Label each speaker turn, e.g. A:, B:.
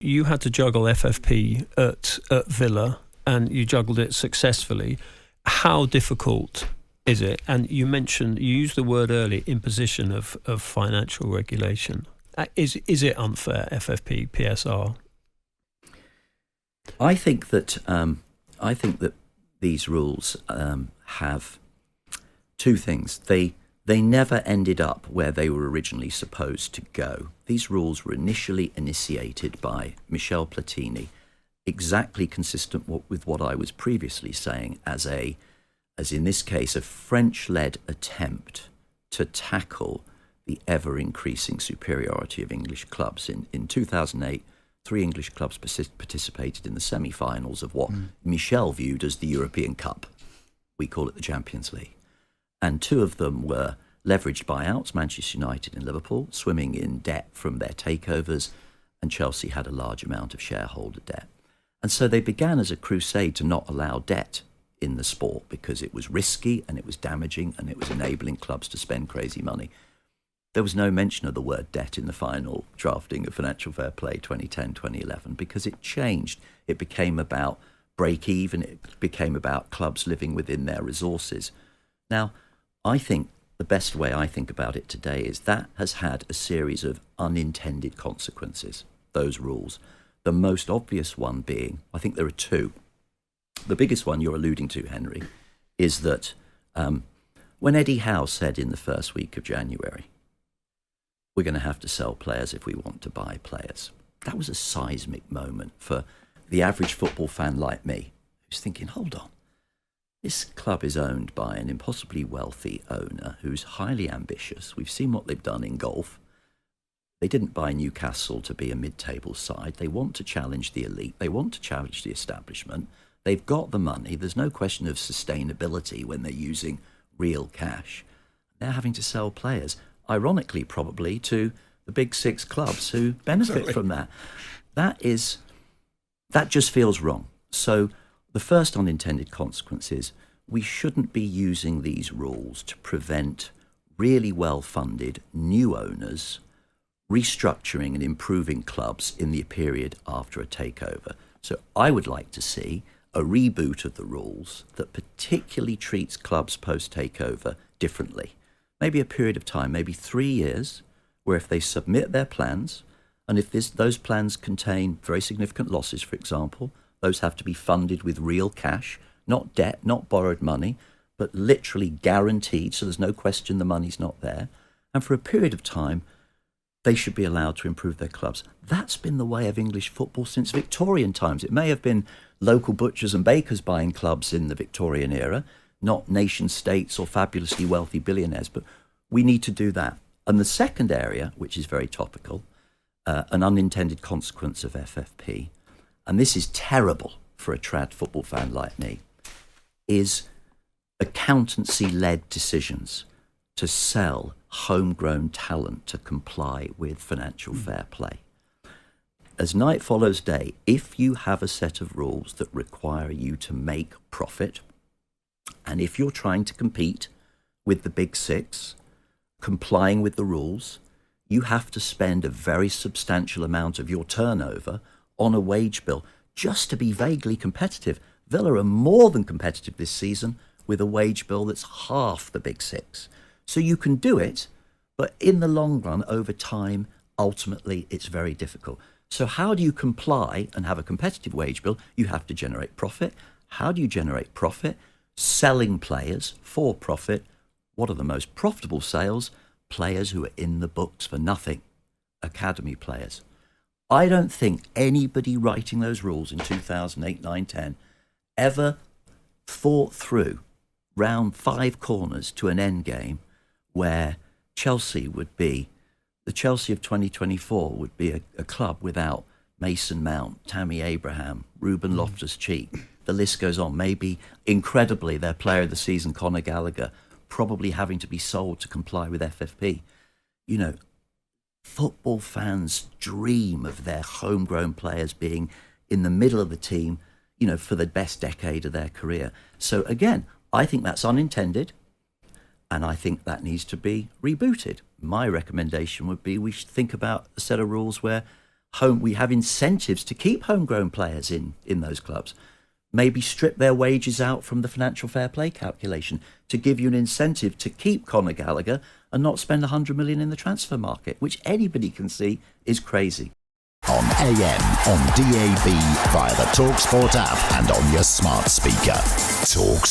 A: you had to juggle FFP at Villa, and you juggled it successfully. How difficult is it? And you used the word earlier, imposition of financial regulation. Is it unfair, FFP, PSR?
B: I think that these rules have two things. They never ended up where they were originally supposed to go. These rules were initially initiated by Michel Platini, exactly consistent with what I was previously saying, as in this case, a French-led attempt to tackle the ever-increasing superiority of English clubs. In 2008, 3 English clubs participated in the semi-finals of what Michel viewed as the European Cup. We call it the Champions League. And 2 of them were leveraged buyouts, Manchester United and Liverpool, swimming in debt from their takeovers, and Chelsea had a large amount of shareholder debt. And so they began as a crusade to not allow debt in the sport because it was risky and it was damaging and it was enabling clubs to spend crazy money. There was no mention of the word debt in the final drafting of Financial Fair Play 2010-2011 because it changed. It became about break even. It became about clubs living within their resources. Now, I think the best way I think about it today is that has had a series of unintended consequences, those rules. The most obvious one being, I think there are 2. The biggest one you're alluding to, Henry, is that when Eddie Howe said in the first week of January, we're going to have to sell players if we want to buy players. That was a seismic moment for the average football fan like me, who's thinking, hold on, this club is owned by an impossibly wealthy owner who's highly ambitious. We've seen what they've done in golf. They didn't buy Newcastle to be a mid-table side. They want to challenge the elite. They want to challenge the establishment. They've got the money. There's no question of sustainability when they're using real cash. They're having to sell players, ironically probably, to the big 6 clubs who benefit from that. That just feels wrong. So the first unintended consequence is we shouldn't be using these rules to prevent really well-funded new owners restructuring and improving clubs in the period after a takeover. So I would like to see a reboot of the rules that particularly treats clubs post-takeover differently. Maybe a period of time, maybe 3 years, where if they submit their plans, and if those plans contain very significant losses, for example, those have to be funded with real cash, not debt, not borrowed money, but literally guaranteed, so there's no question the money's not there. And for a period of time, they should be allowed to improve their clubs. That's been the way of English football since Victorian times. It may have been local butchers and bakers buying clubs in the Victorian era, not nation states or fabulously wealthy billionaires, but we need to do that. And the second area, which is very topical, an unintended consequence of FFP, and this is terrible for a trad football fan like me, is accountancy-led decisions to sell homegrown talent to comply with financial fair play. As night follows day, if you have a set of rules that require you to make profit, and if you're trying to compete with the big 6, complying with the rules, you have to spend a very substantial amount of your turnover on a wage bill just to be vaguely competitive. Villa are more than competitive this season with a wage bill that's half the big 6. So you can do it, but in the long run, over time, ultimately, it's very difficult. So how do you comply and have a competitive wage bill? You have to generate profit. How do you generate profit? Selling players for profit. What are the most profitable sales? Players who are in the books for nothing. Academy players. I don't think anybody writing those rules in 2008, 9, 10 ever thought through round 5 corners to an end game where Chelsea would be, the Chelsea of 2024 would be a club without Mason Mount, Tammy Abraham, Ruben Loftus-Cheek. The list goes on. Maybe, incredibly, their player of the season, Conor Gallagher, probably having to be sold to comply with FFP. You know, football fans dream of their homegrown players being in the middle of the team, you know, for the best decade of their career. So again, I think that's unintended, and I think that needs to be rebooted. My recommendation would be we should think about a set of rules where we have incentives to keep homegrown players in those clubs. Maybe strip their wages out from the financial fair play calculation to give you an incentive to keep Conor Gallagher and not spend 100 million in the transfer market, which anybody can see is crazy.
C: On AM, on DAB, via the talkSPORT app and on your smart speaker. talkSPORT.